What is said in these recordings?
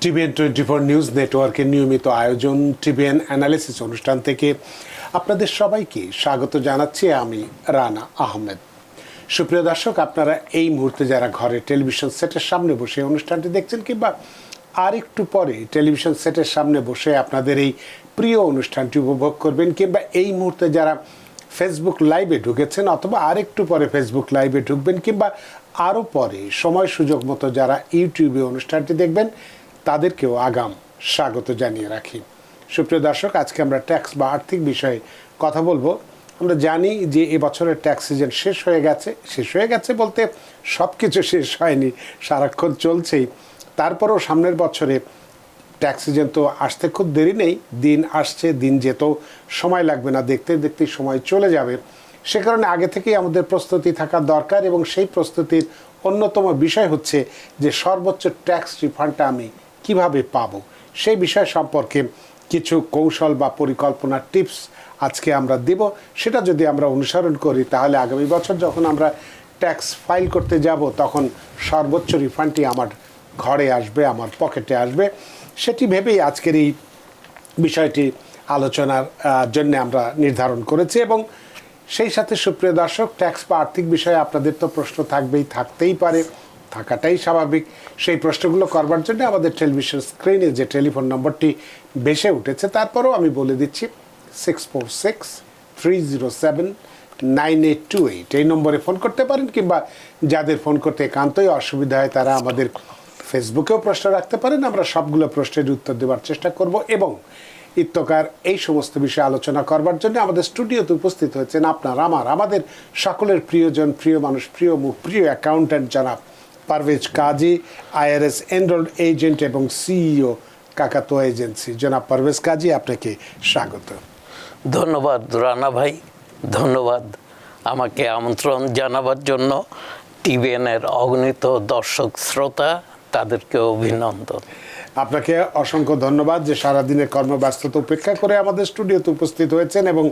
TVN 24 news নেটওয়ার্কের নিয়মিত আয়োজন টিভিএন অ্যানালিসিস অনুষ্ঠান থেকে আপনাদের সবাইকে স্বাগত জানাচ্ছি আমি রানা আহমেদ। সুপ্রিয় দর্শক, আপনারা এই মুহূর্তে যারা ঘরে টেলিভিশন সেটের সামনে বসে অনুষ্ঠানটি দেখছেন কিংবা আরেকটু পরে টেলিভিশন সেটের সামনে বসে আপনাদের এই প্রিয় অনুষ্ঠানটি উপভোগ করবেন, কিংবা এই মুহূর্তে যারা ফেসবুক লাইভে ঢুকেছেন অথবা আরেকটু পরে ফেসবুক লাইভে ঢুকবেন, কিংবা আরও পরে সময় সুযোগ মতো যারা ইউটিউবে অনুষ্ঠানটি দেখবেন, তাদেরকেও আগাম স্বাগত জানিয়ে রাখি। সুপ্রিয় দর্শক, আজকে আমরা ট্যাক্স বা আর্থিক বিষয়ে কথা বলবো। আমরা জানি যে এবছরের ট্যাক্স সিজন শেষ হয়ে গেছে বলতে সব কিছু শেষ হয়নি, সারাক্ষণ চলছেই। তারপরেও সামনের বছরে ট্যাক্স সিজন তো আসতে খুব দেরি নেই, দিন আসছে, দিন যেতেও সময় লাগবে না, দেখতে দেখতে সময় চলে যাবে। সে কারণে আগে থেকেই আমাদের প্রস্তুতি থাকা দরকার, এবং সেই প্রস্তুতির অন্যতম বিষয় হচ্ছে যে সর্বোচ্চ ট্যাক্স রিফান্ডটা আমি কিভাবে পাবো, সেই বিষয় সম্পর্কে কিছু কৌশল বা পরিকল্পনার টিপস আজকে আমরা দেব। সেটা যদি আমরা অনুসরণ করি তাহলে আগামী বছর যখন আমরা ট্যাক্স ফাইল করতে যাব তখন সর্বোচ্চ রিফান্ডটি আমার ঘরে আসবে, আমার পকেটে আসবে। সেটি ভেবেই আজকের এই বিষয়টি আলোচনার জন্য আমরা নির্ধারণ করেছি। এবং সেই সাথে সুপ্রিয় দর্শক, ট্যাক্স বা আর্থিক বিষয়ে আপনাদের তো প্রশ্ন থাকতেই পারে, থাকাটাই স্বাভাবিক। সেই প্রশ্নগুলো করবার জন্য আমাদের টেলিভিশন স্ক্রিনে যে টেলিফোন নম্বরটি ভেসে উঠেছে, তারপরেও আমি বলে দিচ্ছি 646-307-9828 এই নম্বরে ফোন করতে পারেন, কিংবা যাদের ফোন করতে একান্তই অসুবিধা হয় তারা আমাদের ফেসবুকেও প্রশ্ন রাখতে পারেন। আমরা সবগুলো প্রশ্নের উত্তর দেওয়ার চেষ্টা করব। এবং ইত্যকার এই সমস্ত বিষয়ে আলোচনা করবার জন্য আমাদের স্টুডিওতে উপস্থিত হয়েছেন আমাদের সকলের প্রিয়জন, প্রিয় মানুষ, প্রিয় মুখ, প্রিয় অ্যাকাউন্ট্যান্ট জনাব পারভেজ কাজী, IRS এনরোলড এজেন্ট এবং সিইও কাকাতুয়া এজেন্সি। জনাব পারভেজ কাজী, আপনাকে স্বাগত। ধন্যবাদ রানা ভাই, ধন্যবাদ আমাকে আমন্ত্রণ জানাবার জন্য। টিভিএনের অগণিত দর্শক শ্রোতা, তাদেরকে অভিনন্দন। আপনাকে অসংখ্য ধন্যবাদ যে সারাদিনের কর্মব্যস্ততা উপেক্ষা করে আমাদের স্টুডিওতে উপস্থিত হয়েছেন। এবং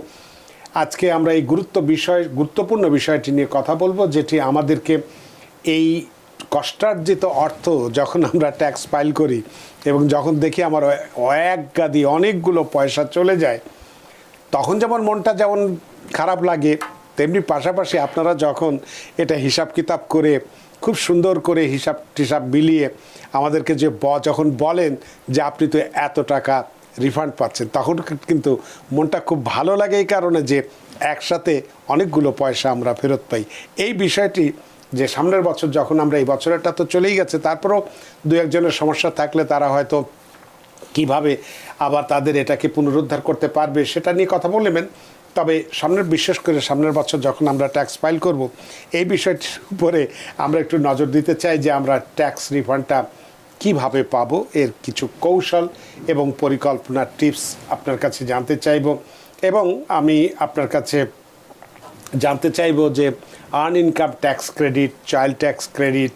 আজকে আমরা এই গুরুত্বপূর্ণ বিষয়টি নিয়ে কথা বলবো, যেটি আমাদেরকে এই কষ্টার্জিত অর্থ যখন আমরা ট্যাক্স ফাইল করি এবং যখন দেখি আমার অনেকগুলো পয়সা চলে যায়, তখন যেমন মনটা যেমন খারাপ লাগে, তেমনি পাশাপাশি আপনারা যখন এটা হিসাব কিতাব করে খুব সুন্দর করে হিসাব মিলিয়ে আমাদেরকে যখন বলেন যে আপনি তো এত টাকা রিফান্ড পাচ্ছেন, তখন কিন্তু মনটা খুব ভালো লাগে, এই কারণে যে একসাথে অনেকগুলো পয়সা আমরা ফেরত পাই। এই বিষয়টি যে সামনের বছর যখন আমরা, এই বছরটা তো চলেই গেছে, তারপরেও দু একজনের সমস্যা থাকলে তারা হয়তো কিভাবে আবার তাদের এটাকে পুনরুদ্ধার করতে পারবে সেটা নিয়ে কথা বলবেন। তবে বিশেষ করে সামনের বছর যখন আমরা ট্যাক্স ফাইল করব, এই বিষয়টির উপরে আমরা একটু নজর দিতে চাই যে আমরা ট্যাক্স রিফান্ডটা কিভাবে পাবো, এর কিছু কৌশল এবং পরিকল্পনার টিপস আপনার কাছে জানতে চাইব। এবং আমি আপনার কাছে জানতে চাইব যে earn income tax credit, child tax credit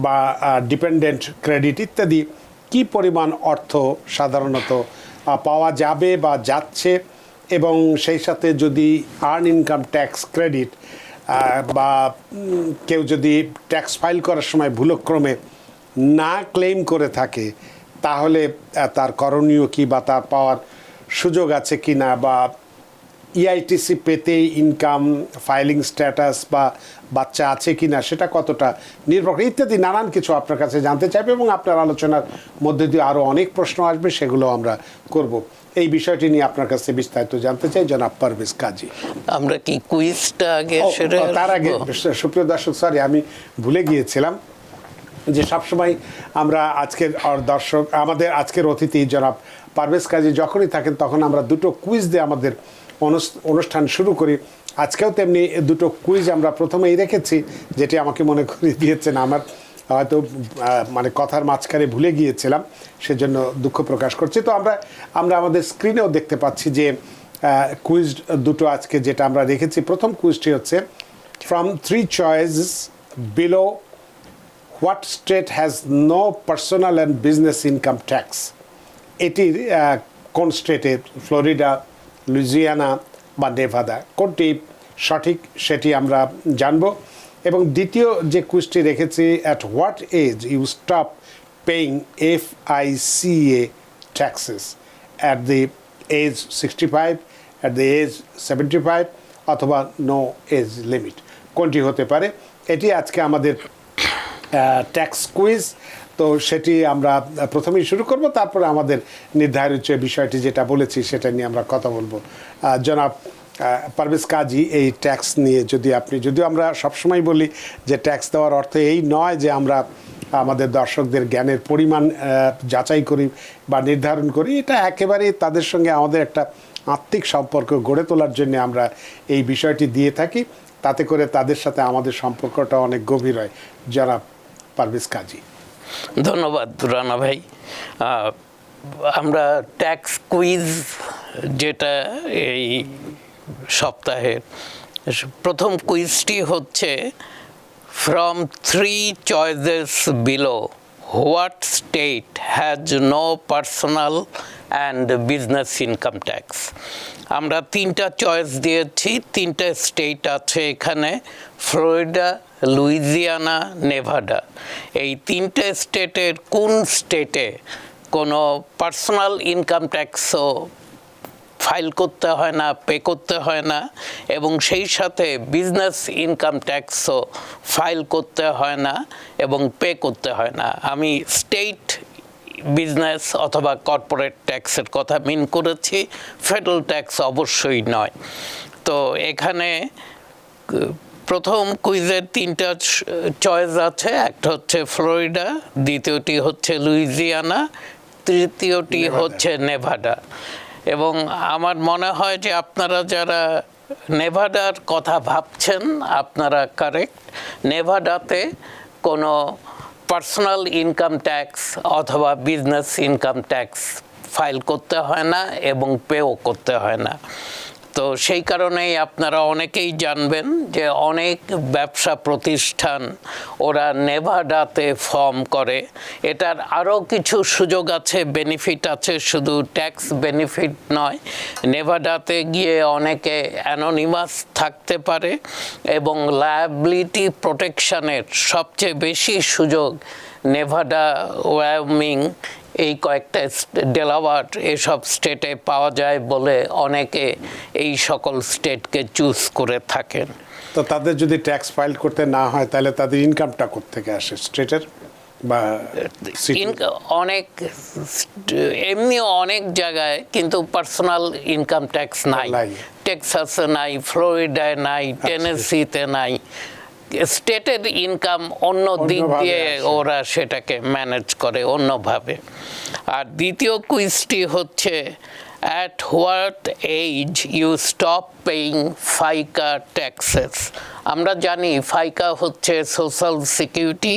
বা ডিপেন্ডেন্ট ক্রেডিট ইত্যাদি কি পরিমাণ অর্থ সাধারণত পাওয়া যাবে বা যাচ্ছে, এবং সেই সাথে যদি আর্ন ইনকাম ট্যাক্স ক্রেডিট বা কেউ যদি ট্যাক্স ফাইল করার সময় ভুলক্রমে না ক্লেম করে থাকে, তাহলে তার করণীয় কি বা তার পাওয়ার সুযোগ আছে কি না, বা EITC পেতে ইনকাম ফাইলিং স্ট্যাটাস বা বাচ্চা আছে কি না সেটা কতটা নির্ভর করে, ইত্যাদি নানান কিছু আপনার কাছে জানতে চাইবে। এবং আপনার আলোচনার মধ্যে দিয়ে আরও অনেক প্রশ্ন আসবে, সেগুলো আমরা করব। এই বিষয়টি নিয়ে আপনার কাছে বিস্তারিত জানতে চাই জনাব পারভেজ কাজী। আমরা কি কুইজটা আগে তার আগে সুপ্রিয় দর্শক, সরি আমি ভুলে গিয়েছিলাম যে সবসময় আমরা আমাদের আজকের অতিথি জনাব পারভেজ কাজী যখনই থাকেন তখন আমরা দুটো কুইজ দিয়ে আমাদের অনুষ্ঠান শুরু করি। আজকেও তেমনি দুটো কুইজ আমরা প্রথমেই রেখেছি, যেটি আমাকে মনে করিয়ে দিয়েছেন। আমার হয়তো কথার মাঝখানে ভুলে গিয়েছিলাম, সেজন্য দুঃখ প্রকাশ করছি। তো আমরা আমাদের স্ক্রিনেও দেখতে পাচ্ছি যে কুইজ দুটো আজকে যেটা আমরা রেখেছি। প্রথম কুইজটি হচ্ছে from 3 choices below, what state has no personal and business income tax. এটির কোন স্টেটে, ফ্লোরিডা, লুইজিয়ানা বা নেভাদা, কোনটি সঠিক সেটি আমরা জানব। এবং দ্বিতীয় যে কুইজটি রেখেছি, at what age you stop paying FICA taxes at the age 65, at the age 75 অথবা no age limit কোনটি হতে পারে এটি আজকে আমাদের ট্যাক্স কুইজ তো সেটি আমরা প্রথমেই শুরু করব তারপরে আমাদের নির্ধারিত যে বিষয়টি যেটা বলেছি সেটা নিয়ে আমরা কথা বলবো জনাব পারভেজ কাজী এই ট্যাক্স নিয়ে যদিও আমরা সবসময় বলি যে ট্যাক্স দেওয়ার অর্থ এই নয় যে আমরা আমাদের দর্শকদের জ্ঞানের পরিমাণ যাচাই করি বা নির্ধারণ করি এটা একেবারেই তাদের সঙ্গে আমাদের একটা আত্মিক সম্পর্ক গড়ে তোলার জন্য আমরা এই বিষয়টি দিয়ে থাকি তাতে করে তাদের সাথে আমাদের সম্পর্কটা অনেক গভীর হয় জনাব পারভেজ কাজী ধন্যবাদ রানা ভাই আমরা ট্যাক্স কুইজ যেটা এই সপ্তাহের প্রথম কুইজটি হচ্ছে from 3 choices below what state has no personal and business income tax আমরা তিনটা চয়েস দিয়েছি তিনটা স্টেট আছে এখানে ফ্লোরিডা লুইজিয়ানা নেভাডা এই তিনটে স্টেটের কোন স্টেটে কোনো পার্সোনাল ইনকাম ট্যাক্সও ফাইল করতে হয় না পে করতে হয় না এবং সেই সাথে বিজনেস ইনকাম ট্যাক্সও ফাইল করতে হয় না এবং পে করতে হয় না আমি স্টেট বিজনেস অথবা কর্পোরেট ট্যাক্সের কথা মিন করেছি ফেডারেল ট্যাক্স অবশ্যই নয় তো এখানে প্রথম কুইজের তিনটা চয়েস আছে একটা হচ্ছে ফ্লোরিডা দ্বিতীয়টি হচ্ছে লুইজিয়ানা তৃতীয়টি হচ্ছে নেভাডা এবং আমার মনে হয় যে আপনারা যারা নেভাডার কথা ভাবছেন আপনারা কারেক্ট নেভাডাতে কোনো পার্সোনাল ইনকাম ট্যাক্স অথবা বিজনেস ইনকাম ট্যাক্স ফাইল করতে হয় না এবং পেও করতে হয় না তো সেই কারণেই আপনারা অনেকেই জানবেন যে অনেক ব্যবসা প্রতিষ্ঠান ওরা নেভাডাতে ফর্ম করে এটার আরও কিছু সুযোগ আছে বেনিফিট আছে শুধু ট্যাক্স বেনিফিট নয় নেভাডাতে গিয়ে অনেকে অ্যানোনিমাস থাকতে পারে এবং লায়াবিলিটি প্রোটেকশনের সবচেয়ে বেশি সুযোগ নেভাডা ওয়াইয়োমিং এই কয়েকটা ডেলাওয়ার এসব স্টেটে পাওয়া যায় বলে অনেকে এই সকল স্টেটকে চুজ করে থাকেন তো তাদের যদি ট্যাক্স ফাইল করতে না হয় তাহলে তাদের ইনকামটা কোত্থেকে আসে স্টেটের বা অনেক এমনি অনেক জায়গায় কিন্তু পার্সোনাল ইনকাম ট্যাক্স নাই টেক্সাসে নাই ফ্লোরিডায় নাই টেনেসিতে নাই স্টেটের ইনকাম অন্য দিক দিয়ে ওরা সেটাকে ম্যানেজ করে অন্যভাবে আর দ্বিতীয় কুইজটি হচ্ছে at what age you stop paying FICA taxes আমরা জানি FICA হচ্ছে সোশ্যাল সিকিউরিটি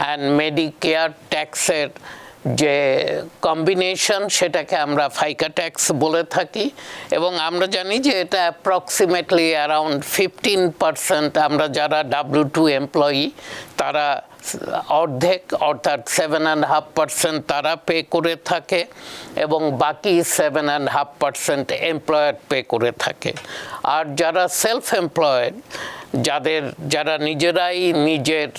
অ্যান্ড মেডিকেয়ার ট্যাক্সের যে কম্বিনেশন সেটাকে আমরা ফাইকা ট্যাক্স বলে থাকি এবং আমরা জানি যে এটা অ্যাপ্রক্সিমেটলি অ্যারাউন্ড 15% আমরা যারা W2 এমপ্লয়ি তারা অর্ধেক অর্থাৎ 7.5% তারা পে করে থাকে এবং বাকি 7.5% এমপ্লয়ার পে করে থাকে আর যারা সেলফ এমপ্লয়েড যারা নিজেরাই নিজের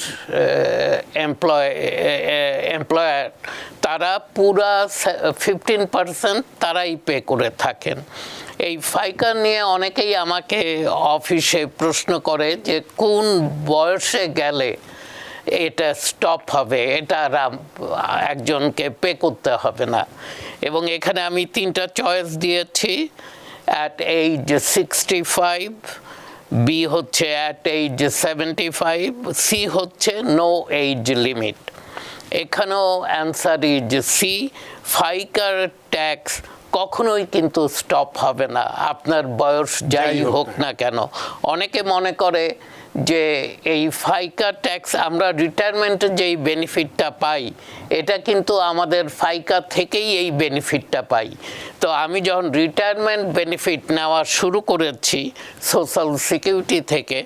এমপ্লয়ার তারা পুরা 15% তারাই পে করে থাকেন এই ফাইকা নিয়ে অনেকেই আমাকে অফিসে প্রশ্ন করে যে কোন বয়সে গেলে এটা স্টপ হবে এটা একজনকে পে করতে হবে না এবং এখানে আমি তিনটা চয়েস দিয়েছি অ্যাট এইজ 65 বি হচ্ছে অ্যাট এইজ 75 সি হচ্ছে নো এইজ লিমিট এখানেও অ্যান্সার ইজ সি ফাইকার ট্যাক্স কখনোই কিন্তু স্টপ হবে না আপনার বয়স যাই হোক না কেন অনেকে মনে করে যে এই ফাইকা ট্যাক্স আমরা রিটায়ারমেন্টে যেই বেনিফিটটা পাই এটা কিন্তু আমাদের ফাইকা থেকেই এই বেনিফিটটা পাই তো আমি যখন রিটায়ারমেন্ট বেনিফিট নেওয়া শুরু করেছি সোশ্যাল সিকিউরিটি থেকে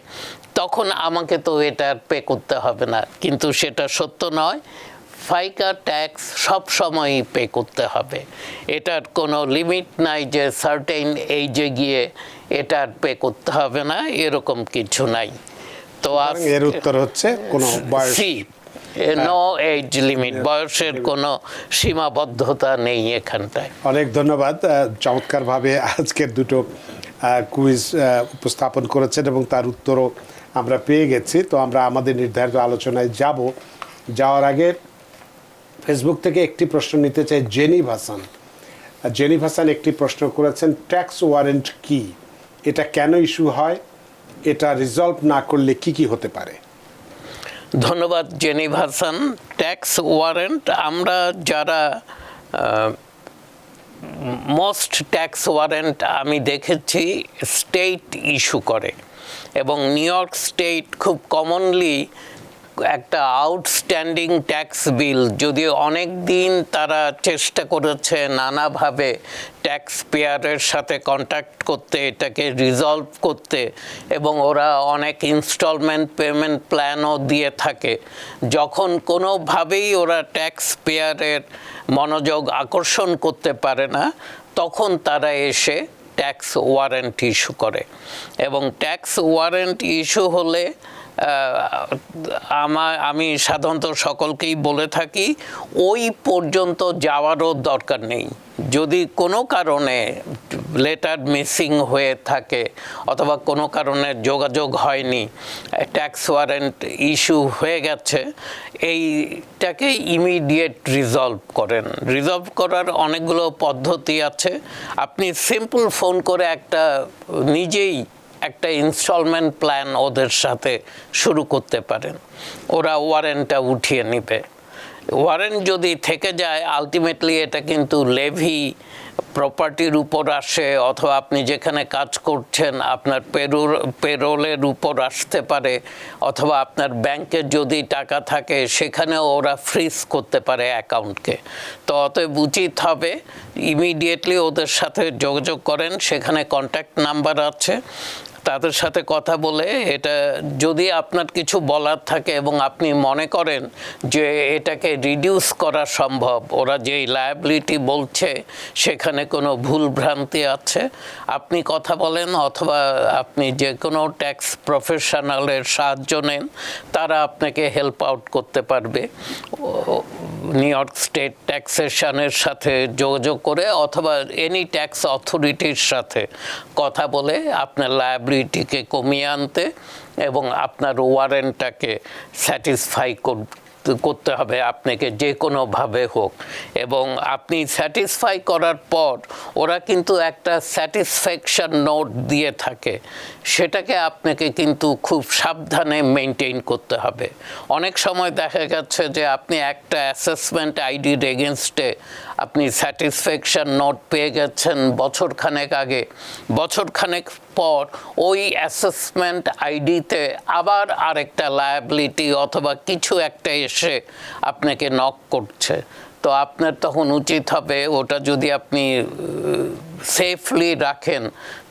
তখন আমাকে তো এটা পে করতে হবে না কিন্তু সেটা সত্য নয় ফাইকা ট্যাক্স সব সময়ই পে করতে হবে এটার কোনো লিমিট নাই যে সার্টেন এইজে গিয়ে এটার পে করতে হবে না এরকম কিছু নাই তো এর উত্তর হচ্ছে কোনো বয়স সি নো এজ লিমিট, বয়সের কোনো সীমাবদ্ধতা নেই এখানটায়। অনেক ধন্যবাদ। চমৎকারভাবে আজকের দুটো কুইজ উপস্থাপন করেছেন এবং তার উত্তরও আমরা পেয়ে গেছি। তো আমরা আমাদের নির্ধারিত আলোচনায় যাওয়ার আগে ফেসবুক থেকে একটি প্রশ্ন নিতে চাই। জেনিভ হাসান একটি প্রশ্ন করেছেন, ট্যাক্স ওয়ারেন্ট কি, এটা কেন ইস্যু হয়, এটা রিজলভ না করলে কি কি হতে পারে? ধন্যবাদ জেনিভ হাসান। ট্যাক্স ওয়ারেন্ট, আমরা যারা মোস্ট ট্যাক্স ওয়ারেন্ট আমি দেখেছি স্টেট ইস্যু করে, এবং নিউ ইয়র্ক স্টেট খুব কমনলি একটা আউটস্ট্যান্ডিং ট্যাক্স বিল, যদিও অনেক দিন তারা চেষ্টা করেছে নানাভাবে ট্যাক্স পেয়ারের সাথে কন্ট্যাক্ট করতে, এটাকে রিজলভ করতে, এবং ওরা অনেক ইনস্টলমেন্ট পেমেন্ট প্ল্যানও দিয়ে থাকে। যখন কোনোভাবেই ওরা ট্যাক্স পেয়ারের মনোযোগ আকর্ষণ করতে পারে না, তখন তারা এসে ট্যাক্স ওয়ারেন্ট ইস্যু করে। এবং ট্যাক্স ওয়ারেন্ট ইস্যু হলে আমি সাধারণত সকলকেই বলে থাকি ওই পর্যন্ত যাওয়ারও দরকার নেই। যদি কোনো কারণে লেটার মিসিং হয়ে থাকে অথবা কোনো কারণে যোগাযোগ হয়নি, ট্যাক্স ওয়ারেন্ট ইস্যু হয়ে গেছে, এইটাকে ইমিডিয়েট রিজলভ করেন। রিজলভ করার অনেকগুলো পদ্ধতি আছে। আপনি সিম্পল ফোন করে নিজেই একটা ইনস্টলমেন্ট প্ল্যান ওদের সাথে শুরু করতে পারেন, ওরা ওয়ারেন্টটা উঠিয়ে নেবে। ওয়ারেন্ট যদি থেকে যায়, আলটিমেটলি এটা কিন্তু লেভি প্রপার্টির উপর আসে, অথবা আপনি যেখানে কাজ করছেন আপনার পেরোলের উপর আসতে পারে, অথবা আপনার ব্যাংকে যদি টাকা থাকে সেখানেও ওরা ফ্রিজ করতে পারে অ্যাকাউন্টকে। তো অতএব উচিত হবে ইমিডিয়েটলি ওদের সাথে যোগাযোগ করেন, সেখানে কন্ট্যাক্ট নাম্বার আছে, তাদের সাথে কথা বলে এটা যদি আপনার কিছু বলার থাকে এবং আপনি মনে করেন যে এটাকে রিডিউস করা সম্ভব, ওরা যেই লায়াবিলিটি বলছে সেখানে কোনো ভুলভ্রান্তি আছে, আপনি কথা বলেন, অথবা আপনি যে কোনো ট্যাক্স প্রফেশনালের সাহায্য নেন, তারা আপনাকে হেল্প আউট করতে পারবে। নিউ ইয়র্ক স্টেট ট্যাক্সেশনের সাথে যোগাযোগ করে অথবা এনি ট্যাক্স অথরিটির সাথে কথা বলে আপনার লায়াবিলিটিকে কমিয়ে আনতে এবং আপনার ওয়ারেন্টটাকে স্যাটিসফাই করতে হবে আপনাকে যে কোনোভাবে হোক। এবং আপনি স্যাটিসফাই করার পর ওরা কিন্তু একটা স্যাটিসফ্যাকশন নোট দিয়ে থাকে, সেটাকে আপনাকে কিন্তু খুব সাবধানে মেনটেন করতে হবে। অনেক সময় দেখা যাচ্ছে যে আপনি একটা অ্যাসেসমেন্ট আইডির এগেনস্টে আপনি স্যাটিসফ্যাকশন নোট পেয়ে গেছেন বছরখানেক আগে, বছরখানেক পর ওই অ্যাসেসমেন্ট আইডিতে আবার আরেকটা লায়াবিলিটি অথবা কিছু একটা এসে আপনাকে নক করছে। তো আপনার তখন উচিত হবে ওটা যদি আপনি সেফলি রাখেন,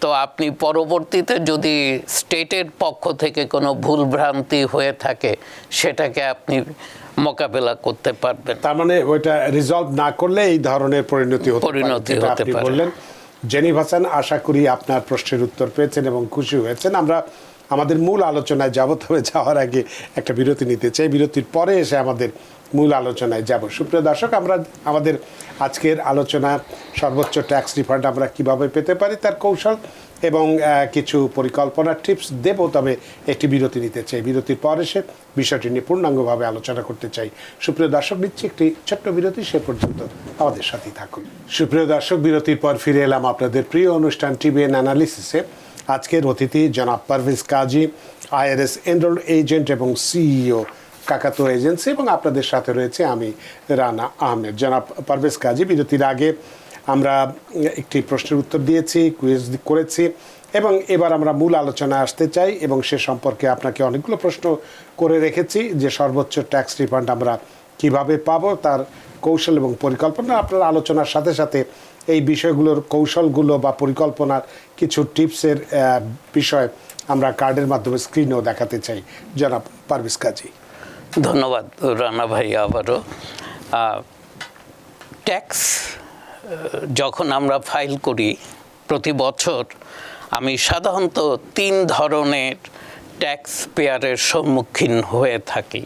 তো আপনি পরবর্তীতে যদি স্টেটের পক্ষ থেকে কোনো ভুলভ্রান্তি হয়ে থাকে সেটাকে আপনি মোকাবেলা করতে পারবেন। তার মানে ওইটা রিজলভ না করলে এই ধরনের পরিণতি হতে পারে বললেন। জেনিভ হাসান, আশা করি আপনার প্রশ্নের উত্তর পেয়েছেন এবং খুশি হয়েছেন। আমরা আমাদের মূল আলোচনায় যাব, তবে যাওয়ার আগে একটা বিরতি নিতে চাই, বিরতির পরে এসে আমাদের মূল আলোচনায় যাব। সুপ্রিয় দর্শক, আমরা আমাদের আজকের আলোচনা সর্বোচ্চ ট্যাক্স রিফান্ড আমরা কিভাবে পেতে পারি তার কৌশল এবং কিছু পরিকল্পনার টিপস দেব, তবে একটি বিরতি নিতে চাই। বিরতির পর এসে বিষয়টি নিয়ে পূর্ণাঙ্গভাবে আলোচনা করতে চাই। সুপ্রিয় দর্শক, নিচ্ছি একটি ছোট্ট বিরতি, সে পর্যন্ত আমাদের সাথেই থাকুন। সুপ্রিয় দর্শক, বিরতির পর ফিরে এলাম আপনাদের প্রিয় অনুষ্ঠান টিবিএন অ্যানালিসিসে। আজকের অতিথি জনাব পারভেজ কাজী, IRS এনরোলড এজেন্ট এবং সিইও কাকাতুয়া এজেন্সি, এবং আপনাদের সাথে রয়েছে আমি রানা আহমেদ। জনাব পারভেজ কাজী, বিরতির আগে আমরা একটি প্রশ্নের উত্তর দিয়েছি, কুইজ করেছি, এবং এবার আমরা মূল আলোচনায় আসতে চাই এবং সে সম্পর্কে আপনাকে অনেকগুলো প্রশ্ন করে রেখেছি যে সর্বোচ্চ ট্যাক্স রিফান্ড আমরা কিভাবে পাবো, তার কৌশল এবং পরিকল্পনা। আপনার আলোচনার সাথে সাথে এই বিষয়গুলোর কৌশলগুলো বা পরিকল্পনার কিছু টিপসের বিষয় আমরা কার্ডের মাধ্যমে স্ক্রিনেও দেখাতে চাই। জনাব পারভেজ কাজী। ধন্যবাদ রানা ভাই। আবারও ট্যাক্স যখন আমরা ফাইল করি প্রতি বছর, আমি সাধারণত 3 ধরনের ট্যাক্স পেয়ারের সম্মুখীন হয়ে থাকি।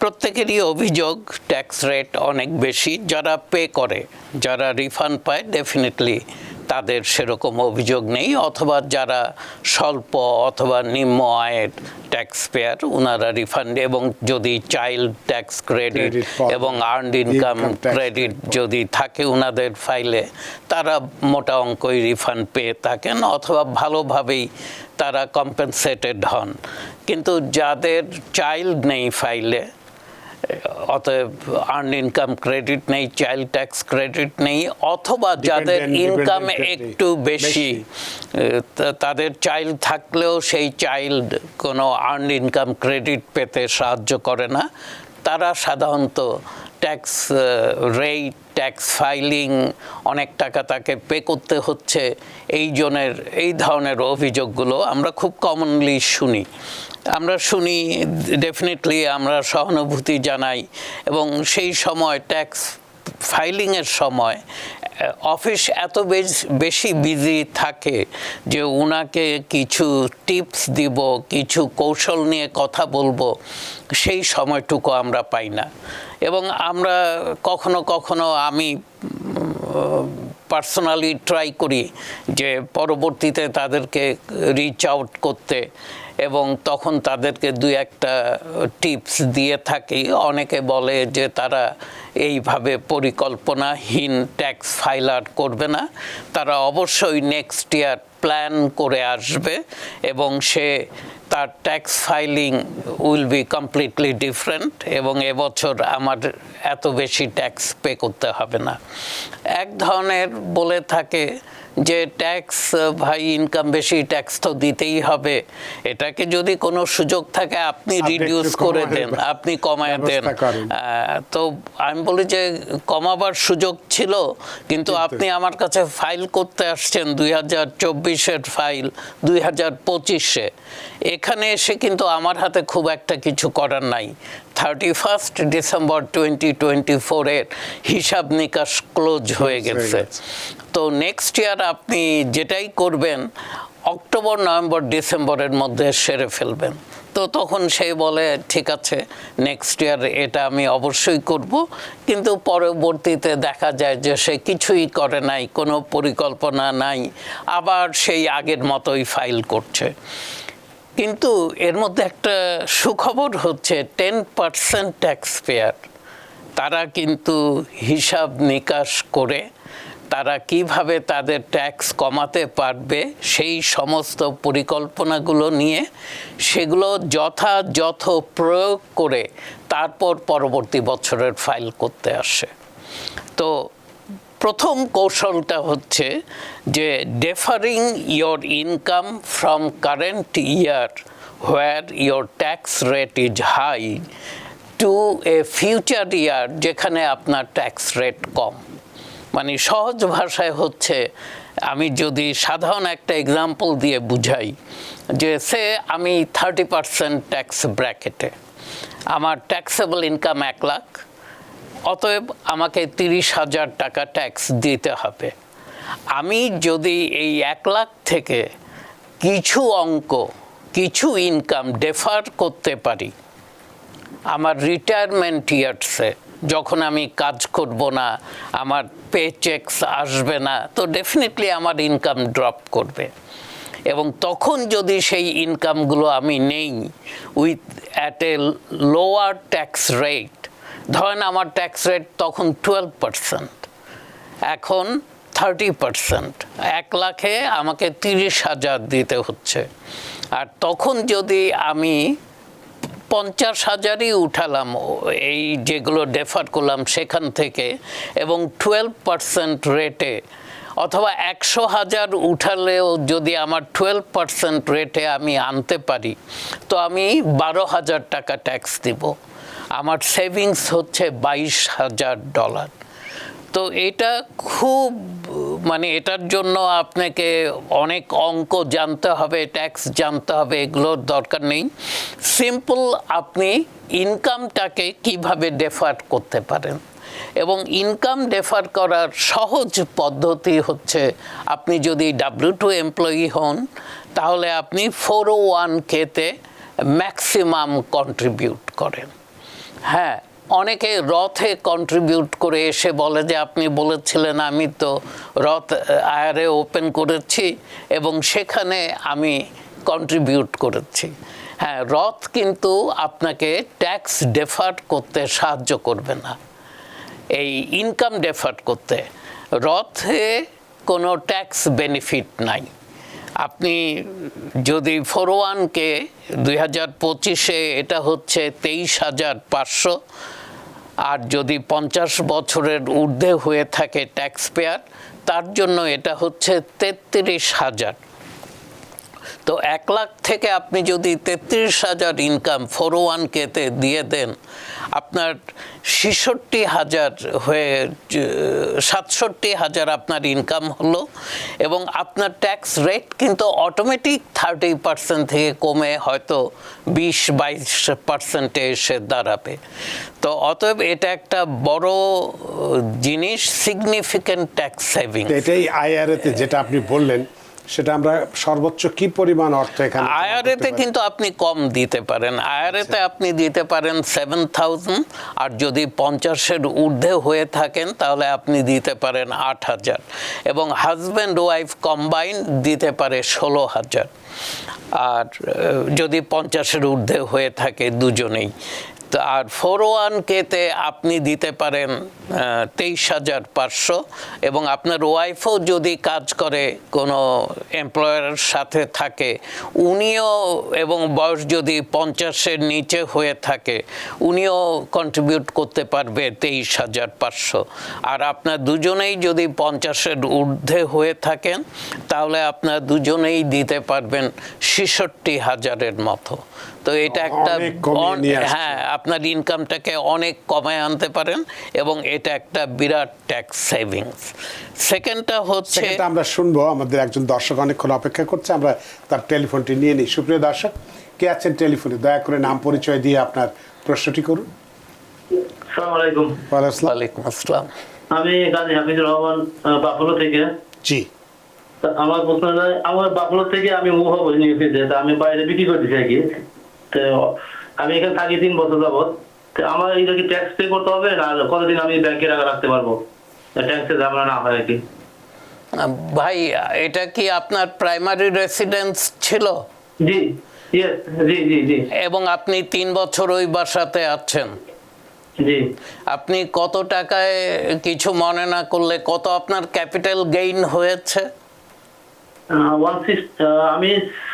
প্রত্যেকেরই অভিযোগ ট্যাক্স রেট অনেক বেশি। যারা পে করে, যারা রিফান্ড পায়, ডেফিনেটলি তাদের সেরকম অভিযোগ নেই, অথবা যারা স্বল্প অথবা নিম্ন আয়ের ট্যাক্স পেয়ার ওনারা রিফান্ড, এবং যদি চাইল্ড ট্যাক্স ক্রেডিট এবং আর্নড ইনকাম ক্রেডিট যদি থাকে ওনাদের ফাইলে, তারা মোটা অঙ্কই রিফান্ড পেয়ে থাকেন, অথবা ভালোভাবেই তারা কম্পেনসেটেড হন। কিন্তু যাদের চাইল্ড নেই ফাইলে, অতএব আর্ন ইনকাম ক্রেডিট নেই, চাইল্ড ট্যাক্স ক্রেডিট নেই, অথবা যাদের ইনকাম একটু বেশি, তাদের চাইল্ড থাকলেও সেই চাইল্ড কোনো আর্ন ইনকাম ক্রেডিট পেতে সাহায্য করে না, তারা সাধারণত ট্যাক্স রেট, ট্যাক্স ফাইলিং, অনেক টাকা তাকে পে করতে হচ্ছে, এই ধরনের অভিযোগগুলো আমরা খুব কমনলি শুনি। ডেফিনেটলি আমরা সহানুভূতি জানাই, এবং সেই সময় ট্যাক্স ফাইলিংয়ের সময় অফিস এত বেশি বিজি থাকে যে ওনাকে কিছু টিপস দিব, কিছু কৌশল নিয়ে কথা বলবো, সেই সময়টুকু আমরা পাই না। এবং আমরা কখনো কখনো, আমি পার্সোনালি ট্রাই করি যে পরবর্তীতে তাদেরকে রিচ আউট করতে, এবং তখন তাদেরকে দুই একটা টিপস দিয়ে থাকি। অনেকে বলে যে তারা এইভাবে পরিকল্পনাহীন ট্যাক্স ফাইলার করবে না, তারা অবশ্যই নেক্সট ইয়ার প্ল্যান করে আসবে, এবং তার tax filing will be completely different, এবং এবছর আমার এত বেশি ট্যাক্স পে করতে হবে না। এক ধরনের বলে থাকে যে ট্যাক্স, ভাই ইনকাম বেশি, ট্যাক্স তো দিতেই হবে, এটাকে যদি কোনো সুযোগ থাকে আপনি রিডিউস করে দেন, আপনি কমায় দেন। তো আমি বলি যে কমাবার সুযোগ ছিল, কিন্তু আপনি আমার কাছে ফাইল করতে আসছেন 2024-এর ফাইল 2025-এ, এখানে এসে কিন্তু আমার হাতে খুব একটা কিছু করার নাই। 31 ডিসেম্বর 2024-এর হিসাব নিকাশ ক্লোজ হয়ে গেছে। তো নেক্সট ইয়ার আপনি যেটাই করবেন অক্টোবর, নভেম্বর, ডিসেম্বরের মধ্যে সেরে ফেলবেন। তো তখন সে বলে ঠিক আছে, নেক্সট ইয়ার এটা আমি অবশ্যই করব, কিন্তু পরবর্তীতে দেখা যায় যে সে কিছুই করে নাই, কোনো পরিকল্পনা নাই, আবার সেই আগের মতোই ফাইল করছে। কিন্তু এর মধ্যে একটা সুখবর হচ্ছে 10% ট্যাক্স পেয়ার তারা কিন্তু হিসাব নিকাশ করে তারা কিভাবে তাদের ট্যাক্স কমাতে পারবে সেই সমস্ত পরিকল্পনাগুলো নিয়ে সেগুলো যথাযথ প্রয়োগ করে তারপর পরবর্তী বছরের ফাইল করতে আসে। তো প্রথম কৌশলটা হচ্ছে যে deferring your income from current year where your tax rate is high to a future year যেখানে আপনার ট্যাক্স রেট কম। মানে সহজ ভাষায় হচ্ছে, আমি যদি সাধারণ একটা এক্সাম্পল দিয়ে বুঝাই, যে আমি 30% ট্যাক্স ব্র্যাকেটে, আমার ট্যাক্সেবল ইনকাম 1 লাখ, অতএব আমাকে 30,000 টাকা ট্যাক্স দিতে হবে। আমি যদি এই 1 লাখ থেকে কিছু ইনকাম ডেফার করতে পারি আমার রিটায়ারমেন্ট ইয়ার্সে, যখন আমি কাজ করব না, আমার পে চেকস আসবে না, তো ডেফিনেটলি আমার ইনকাম ড্রপ করবে। এবং তখন যদি সেই ইনকামগুলো আমি নেই at a lower tax rate, ধরেন আমার ট্যাক্স রেট তখন 12%, এখন 30%, 1 লাখে আমাকে 30,000 দিতে হচ্ছে। আর তখন যদি আমি 50,000ই উঠালাম এই যেগুলো ডেফার করলাম সেখান থেকে, এবং 12% রেটে, অথবা 100,000 উঠালেও যদি আমার 12% রেটে আমি আনতে পারি, তো আমি 12,000 টাকা ট্যাক্স দিব। আমার সেভিংস হচ্ছে $22,000। তো এটা খুব, মানে এটার জন্য আপনাকে অনেক অঙ্ক জানতে হবে, ট্যাক্স জানতে হবে, এগুলোর দরকার নেই। সিম্পল, আপনি ইনকামটাকে কিভাবে ডেফার করতে পারেন, এবং ইনকাম ডেফার করার সহজ পদ্ধতি হচ্ছে, আপনি যদি W2 এমপ্লয়ি হন তাহলে আপনি 401(k)তে ম্যাক্সিমাম কন্ট্রিবিউট করেন। হ্যাঁ, অনেকে রথে কন্ট্রিবিউট করে এসে বলে যে আপনি বলেছিলেন আমি তো রথ আয়ারে ওপেন করেছি এবং সেখানে আমি কন্ট্রিবিউট করেছি। হ্যাঁ, রথ কিন্তু আপনাকে ট্যাক্স ডেফার্ড করতে সাহায্য করবে না, এই ইনকাম ডেফার্ড করতে। রথে কোনো ট্যাক্স বেনিফিট নাই। আপনি যদি 401কে 2025-এ এটা হচ্ছে 23,500, আর যদি 50 বছরের ঊর্ধ্বে হয়ে থাকে ট্যাক্স পেয়ার, তার জন্য এটা হচ্ছে 33,000। তো 1 লাখ থেকে আপনি যদি 33,000 ইনকাম 401কে দিয়ে দেন, আপনার 66,000 হয়ে 67,000 আপনার ইনকাম হলো এবং আপনার ট্যাক্স রেট কিন্তু অটোমেটিক 30% থেকে কমে হয়তো 20-22% এসে দাঁড়াবে। তো অতএব এটা একটা বড় জিনিস, সিগনিফিক্যান্ট ট্যাক্স সেভিং। এটাই আইআরএতে যেটা আপনি বললেন, সেটা আমরা সর্বোচ্চ কি পরিমাণ অর্থ এখানে আইআরএতে কিন্তু আপনি কম দিতে পারেন। আইআরএতে আপনি দিতে পারেন 7,000, আর যদি 50-এর ঊর্ধ্বে হয়ে থাকেন তাহলে আপনি দিতে পারেন 8,000, এবং হাজব্যান্ড ওয়াইফ কম্বাইন দিতে পারে 16,000, আর যদি 50-এর ঊর্ধ্বে হয়ে থাকে দুজনেই। তো আর 401কে আপনি দিতে পারেন 23,500, এবং আপনার ওয়াইফও যদি কাজ করে কোনো এমপ্লয়ারের সাথে থাকে, উনিও, এবং বয়স যদি 50-এর নিচে হয়ে থাকে, উনিও কন্ট্রিবিউট করতে পারবে 23,500। আর আপনার দুজনেই যদি 50-এর ঊর্ধ্বে হয়ে থাকেন তাহলে আপনার দুজনেই দিতে পারবেন 66,000-এর মতো। তো এটা একটা, হ্যাঁ, আপনার ইনকামটাকে অনেক কমায় আনতে পারেন এবং এটা একটা বিরাট ট্যাক্স সেভিংস। সেকেন্ডটা হচ্ছে, আমরা শুনবো, আমাদের একজন দর্শক অনেকক্ষণ অপেক্ষা করছে, আমরা তার টেলিফোনটি নিয়ে নিই। সুপ্রিয় দর্শক, কে আছেন টেলিফোনে? দয়া করে নাম পরিচয় দিয়ে আপনার প্রশ্নটি করুন। আসসালামু আলাইকুম। ওয়ালাইকুম আসসালাম। আমি গাজী হাফিজুর রহমান, বাফলো থেকে। জি। আমার প্রশ্ন, আমার বাফলো থেকে আমি মুভ নিয়ে এসেছি, আমি বাইরে বিক্রি করে দিচ্ছি আর কি। তো আমি এখানে থাকি 3 বছর যাবত। তো আমার এটা কি ট্যাক্স পে করতে হবে, না কতদিন আমি ব্যাংকে টাকা রাখতে পারবো, ট্যাক্সের ঝামেলা না হয় আর কি? ভাই, এটা কি আপনার প্রাইমারি রেসিডেন্স ছিল? জি, জি জি জি। এবং আপনি 3 বছর ওই বাসাতে আছেন? জি। আপনি কত টাকায়, কিছু মনে না করলে, কত আপনার ক্যাপিটাল গেইন হয়েছে? আমি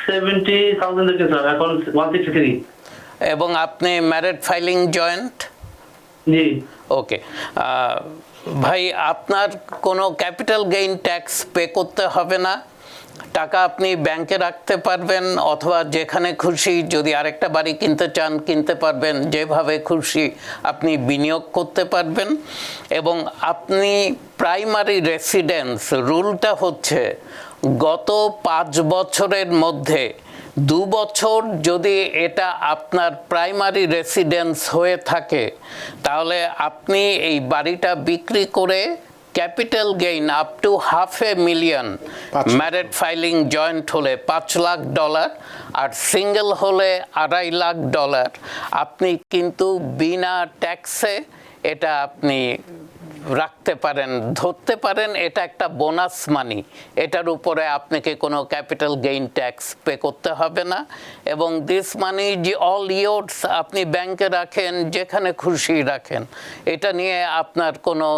70,000 দেখেছিলাম, এখন 163। এবং আপনি ম্যারিড ফাইলিং জয়েন্ট? জি। ওকে ভাই, আপনার কোনো ক্যাপিটাল গেইন ট্যাক্স পে করতে হবে না। টাকা আপনি ব্যাংকে রাখতে পারবেন, অথবা যেখানে খুশি, যদি আরেকটা বাড়ি কিনতে চান কিনতে পারবেন, যেভাবে খুশি আপনি বিনিয়োগ করতে পারবেন। এবং আপনি প্রাইমারি রেসিডেন্স, রুলটা হচ্ছে গত 5 বছরের মধ্যে 2 বছর যদি এটা আপনার প্রাইমারি রেসিডেন্স হয়ে থাকে, তাহলে আপনি এই বাড়িটা বিক্রি করে capital gain up to $500,000, married filing joint হলে $5 লাখ, আর সিঙ্গেল হলে $2.5 লাখ, আপনি কিন্তু বিনা ট্যাক্সে এটা আপনি রাখতে পারেন, ধরতে পারেন। এটা একটা বোনাস মানি, এটার উপরে আপনাকে কোনো ক্যাপিটাল গেইন ট্যাক্স পে করতে হবে না। এবং দিস মানি যে অল ইয়ার্স আপনি ব্যাংকে রাখেন, যেখানে খুশি রাখেন, এটা নিয়ে আপনার কোনো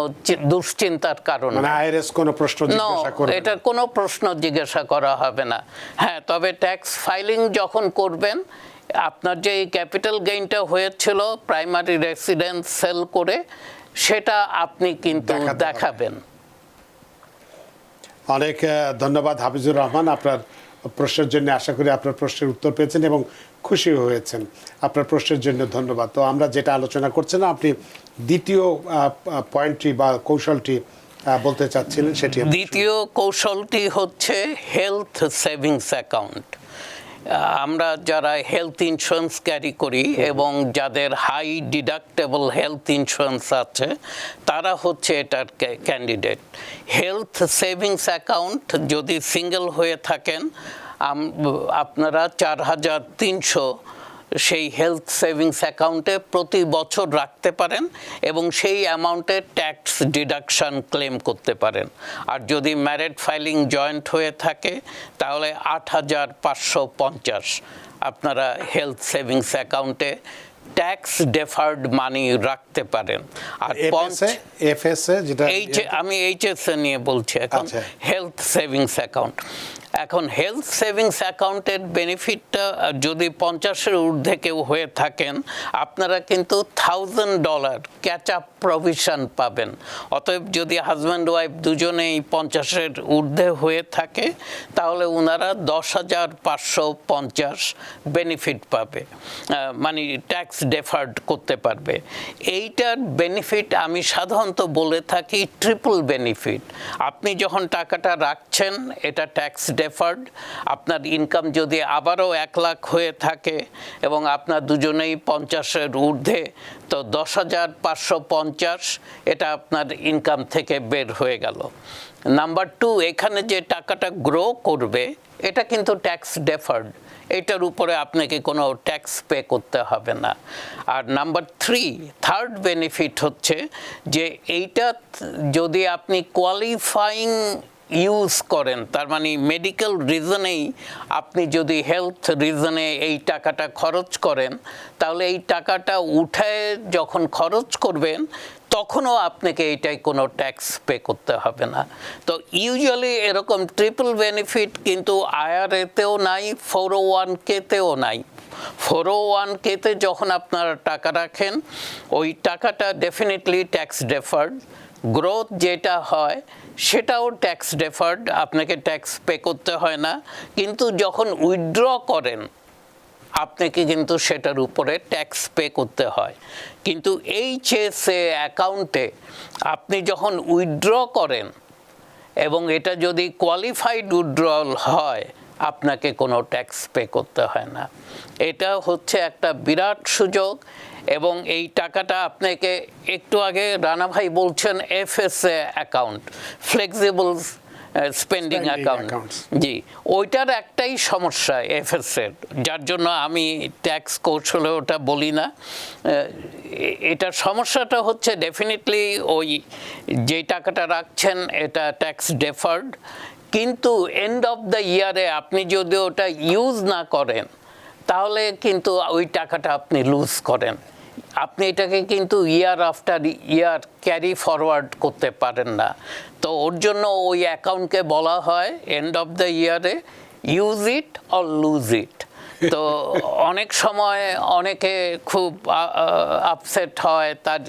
দুশ্চিন্তার কারণ নেই। আইআরএস কোনো প্রশ্ন জিজ্ঞাসা করবে না, এটার কোনো প্রশ্ন জিজ্ঞাসা করা হবে না। হ্যাঁ, তবে ট্যাক্স ফাইলিং যখন করবেন, আপনার যে ক্যাপিটাল গেইনটা হয়েছিল প্রাইমারি রেসিডেন্স সেল করে, সেটা আপনি কিন্তু দেখাবেন। অনেক ধন্যবাদ হাফিজুর রহমান, আপনার প্রশ্নের জন্য। আশা করি আপনার প্রশ্নের উত্তর পেয়েছেন এবং খুশি হয়েছেন। আপনার প্রশ্নের জন্য ধন্যবাদ। তো আমরা যেটা আলোচনা করছিলাম, আপনি দ্বিতীয় পয়েন্টটি বা কৌশলটি বলতে চাচ্ছিলেন, সেটি। দ্বিতীয় কৌশলটি হচ্ছে হেলথ সেভিংস অ্যাকাউন্ট। আমরা যারা হেলথ ইন্স্যুরেন্স ক্যারি করি এবং যাদের হাই ডিডাক্টেবল হেলথ ইন্স্যুরেন্স আছে, তারা হচ্ছে এটার ক্যান্ডিডেট। হেলথ সেভিংস অ্যাকাউন্ট যদি সিঙ্গেল হয়ে থাকেন, আপনারা 4,300 সেই হেলথ সেভিংস অ্যাকাউন্টে প্রতি বছর রাখতে পারেন এবং সেই অ্যামাউন্টে ট্যাক্স ডিডাকশন ক্লেম করতে পারেন। আর যদি ম্যারিড ফাইলিং জয়েন্ট হয়ে থাকে তাহলে 8,550 আপনারা হেলথ সেভিংস অ্যাকাউন্টে ট্যাক্স ডেফার্ড মানি রাখতে পারেন। আর এফএসএ যেটা আমি এইচএসএ নিয়ে বলছি এখন, আচ্ছা। Health savings account. এখন হেলথ সেভিংস অ্যাকাউন্টের বেনিফিটটা যদি 50-এর ঊর্ধ্বে কেউ হয়ে থাকেন আপনারা কিন্তু $1,000 ক্যাচ আপ প্রভিশন পাবেন। অতএব যদি হাজব্যান্ড ওয়াইফ দুজনেই 50-এর ঊর্ধ্বে হয়ে থাকে তাহলে ওনারা 10,550 বেনিফিট পাবে, মানে ট্যাক্স ডেফার্ড করতে পারবে। এইটার বেনিফিট আমি সাধারণত বলে থাকি ট্রিপল বেনিফিট। আপনি যখন টাকাটা রাখছেন এটা ট্যাক্স ডেফার্ড, আপনার ইনকাম যদি আবারও 1 লাখ হয়ে থাকে এবং আপনার দুজনেই 50-এর ঊর্ধ্বে, তো 10,550 এটা আপনার ইনকাম থেকে বের হয়ে গেল। নাম্বার 2, এখানে যে টাকাটা গ্রো করবে এটা কিন্তু ট্যাক্স ডেফার্ড, এটার উপরে আপনাকে কোনো ট্যাক্স পে করতে হবে না। আর নাম্বার 3, থার্ড বেনিফিট হচ্ছে যে এইটা যদি আপনি কোয়ালিফাইং ইউজ করেন, তার মানে মেডিকেল রিজনেই আপনি যদি হেলথ রিজনে এই টাকাটা খরচ করেন তাহলে এই টাকাটা উঠে যখন খরচ করবেন তখনও আপনাকে এইটাই কোনো ট্যাক্স পে করতে হবে না। তো ইউজুয়ালি এরকম ট্রিপল বেনিফিট কিন্তু IRA-তেও নাই, 401k-তেও নাই। 401k-তে যখন আপনারা টাকা রাখেন ওই টাকাটা ডেফিনেটলি ট্যাক্স ডেফার্ড, গ্রোথ যেটা হয় সেটাও ট্যাক্স ডেফার্ড, আপনাকে ট্যাক্স পে করতে হয় না। কিন্তু যখন উইথড্র করেন আপনাকে কিন্তু সেটার উপরে ট্যাক্স পে করতে হয়। কিন্তু এইচএসএ অ্যাকাউন্টে আপনি যখন উইথড্র করেন এবং এটা যদি কোয়ালিফাইড উইথড্রল হয় আপনাকে কোনো ট্যাক্স পে করতে হয় না। এটা হচ্ছে একটা বিরাট সুযোগ এবং এই টাকাটা আপনাকে একটু আগে রানা ভাই বলছেন FSA account, flexible spending account, জি ওইটার একটাই সমস্যা এফএসএর, যার জন্য আমি ট্যাক্স কৌশলে ওটা বলি না। এটার সমস্যাটা হচ্ছে ডেফিনেটলি ওই যে টাকাটা রাখছেন এটা ট্যাক্স ডেফার্ড, কিন্তু এন্ড অফ দ্য ইয়ারে আপনি যদি ওটা ইউজ না করেন তাহলে কিন্তু ওই টাকাটা আপনি লুজ করেন। আপনি এটাকে কিন্তু ইয়ার আফটার ইয়ার ক্যারি ফরওয়ার্ড করতে পারেন না। তো ওর জন্য ওই অ্যাকাউন্টকে বলা হয় এন্ড অফ দ্য ইয়ারে use it or lose it. তো অনেক সময় অনেকে খুব আপসেট হয়, তার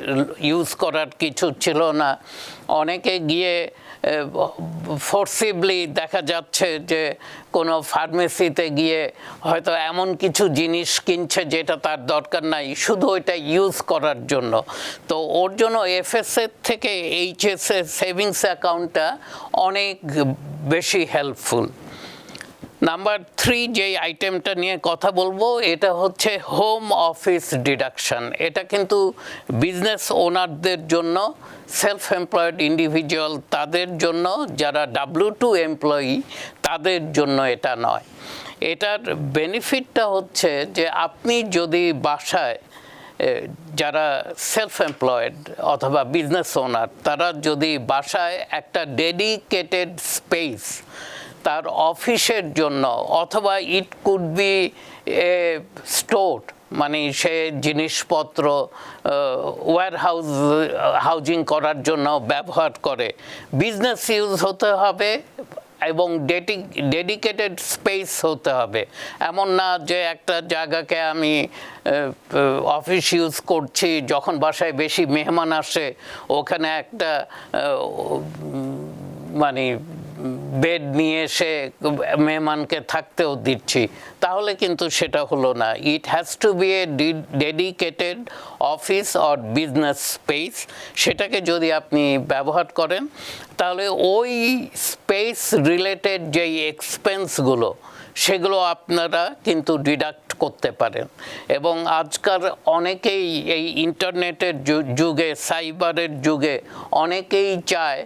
ইউজ করার কিছু ছিল না, অনেকে গিয়ে ফোর্সিবলি দেখা যাচ্ছে যে কোনো ফার্মেসিতে গিয়ে হয়তো এমন কিছু জিনিস কিনছে যেটা তার দরকার নাই, শুধু ওইটা ইউজ করার জন্য। তো ওর জন্য এফএসএর থেকে এইচএসএ সেভিংস অ্যাকাউন্টটা অনেক বেশি হেল্পফুল। নাম্বার 3 যেই আইটেমটা নিয়ে কথা বলবো এটা হচ্ছে হোম অফিস ডিডাকশন। এটা কিন্তু বিজনেস ওনারদের জন্য, সেলফ এমপ্লয়েড ইন্ডিভিজুয়াল তাদের জন্য, যারা W2 এমপ্লয়ি তাদের জন্য এটা নয়। এটার বেনিফিটটা হচ্ছে যে আপনি যদি বাসায়, যারা সেলফ এমপ্লয়েড অথবা বিজনেস ওনার তারা যদি বাসায় একটা ডেডিকেটেড স্পেস তার অফিসের জন্য, অথবা it could B A store, মানে সে জিনিসপত্র হাউজিং করার জন্য ব্যবহার করে, বিজনেস ইউজ হতে হবে এবং ডেডিকেটেড স্পেস হতে হবে। এমন না যে একটা জায়গাকে আমি অফিস ইউজ করছি, যখন বাসায় বেশি মেহমান আসে ওখানে একটা মানে বেড নিয়ে এসে মেহমানকে থাকতেও দিচ্ছি, তাহলে কিন্তু সেটা হলো না। It has to be a dedicated office or business space. সেটাকে যদি আপনি ব্যবহার করেন তাহলে ওই স্পেস রিলেটেড যেই এক্সপেন্সগুলো সেগুলো আপনারা কিন্তু ডিডাক্ট করতে পারেন। এবং আজকাল অনেকেই এই ইন্টারনেটের যুগে, সাইবারের যুগে অনেকেই চায়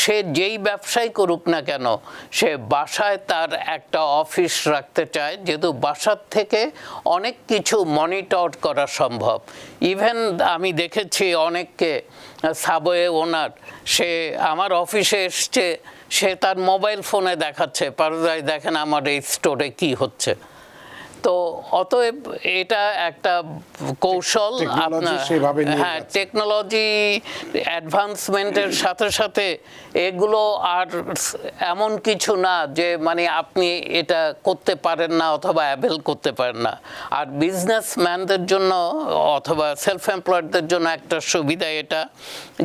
সে যেই ব্যবসাই করুক না কেন সে বাসায় তার একটা অফিস রাখতে চায়, যেহেতু বাসার থেকে অনেক কিছু মনিটর করা সম্ভব। ইভেন আমি দেখেছি অনেককে, সাবওয়ে ওনার, সে আমার অফিসে এসছে, সে তার মোবাইল ফোনে দেখাচ্ছে, পারদায় দেখেন আমার এই স্টোরে কি হচ্ছে। তো অতএব এটা একটা কৌশল আপনার, হ্যাঁ, টেকনোলজি অ্যাডভান্সমেন্টের সাথে সাথে এগুলো আর এমন কিছু না যে মানে আপনি এটা করতে পারেন না অথবা অ্যাভেল করতে পারেন না। আর বিজনেসম্যানদের জন্য অথবা সেলফ এমপ্লয়েডদের জন্য একটা সুবিধা এটা,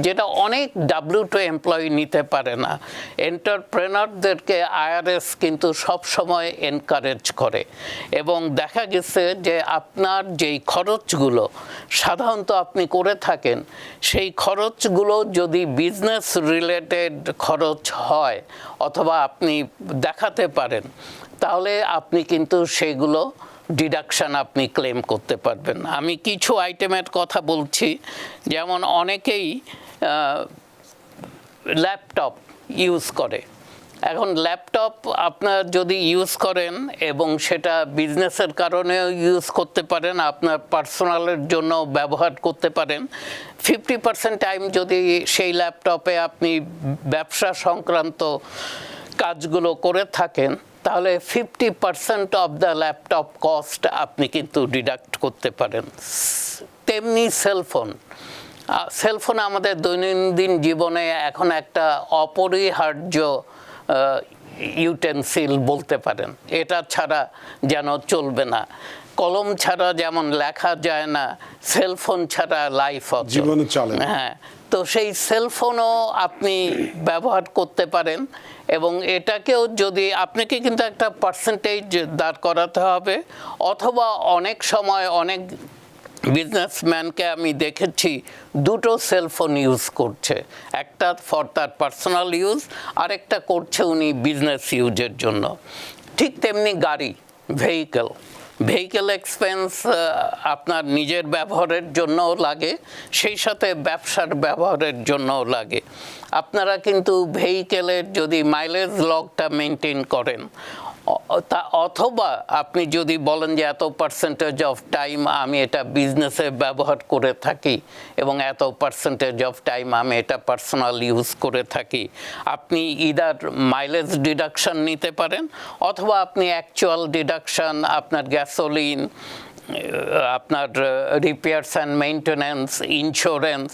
যেটা অনেক W2 এমপ্লয়ি নিতে পারে না। এন্টারপ্রেনারদেরকে IRS কিন্তু সব সময় এনকারেজ করে, এবং দেখা গেছে যে আপনার যেই খরচগুলো সাধারণত আপনি করে থাকেন সেই খরচগুলো যদি বিজনেস রিলেটেড খরচ হয় অথবা আপনি দেখাতে পারেন, তাহলে আপনি কিন্তু সেগুলো ডিডাকশান আপনি ক্লেম করতে পারবেন। আমি কিছু আইটেমের কথা বলছি, যেমন অনেকেই ল্যাপটপ ইউজ করে। এখন ল্যাপটপ আপনার যদি ইউজ করেন এবং সেটা বিজনেসের কারণেও ইউজ করতে পারেন, আপনার পার্সোনালের জন্য ব্যবহার করতে পারেন, 50% টাইম যদি সেই ল্যাপটপে আপনি ব্যবসা সংক্রান্ত কাজগুলো করে থাকেন, তাহলে 50% অফ দ্য ল্যাপটপ কস্ট আপনি কিন্তু ডিডাক্ট করতে পারেন। তেমনি সেলফোন আমাদের দৈনন্দিন জীবনে এখন একটা অপরিহার্য ইউটেন্সিল বলতে পারেন, এটা ছাড়া যেন চলবে না। কলম ছাড়া যেমন লেখা যায় না, সেলফোন ছাড়া লাইফ জীবনে চলে না। হ্যাঁ, তো সেই সেলফোনও আপনি ব্যবহার করতে পারেন, এবং এটাকেও যদি আপনাকে কিন্তু একটা পার্সেন্টেজ দাঁড় করাতে হবে, অথবা অনেক সময় অনেক বিজনেসম্যানকে আমি দেখেছি দুটো সেলফোন ইউজ করছে, একটা ফর তার পার্সোনাল ইউজ, আরেকটা করছে উনি বিজনেস ইউজের জন্য। ঠিক তেমনি গাড়ি, ভেহিকেল এক্সপেন্স আপনার নিজের ব্যবহারের জন্যও লাগে, সেই সাথে ব্যবসার ব্যবহারের জন্যও লাগে। আপনারা কিন্তু ভেহিকেলের যদি মাইলেজ লগটা মেনটেন করেন, অথবা আপনি যদি বলেন যে এত পার্সেন্টেজ অফ টাইম আমি এটা বিজনেসে ব্যবহার করে থাকি এবং এত পার্সেন্টেজ অফ টাইম আমি এটা পার্সোনাল ইউজ করে থাকি, আপনি ইদার মাইলেজ ডিডাকশন নিতে পারেন, অথবা আপনি অ্যাকচুয়াল ডিডাকশন আপনার গ্যাসোলিন, আপনার রিপেয়ার্স অ্যান্ড মেইনটেন্যান্স, ইন্স্যুরেন্স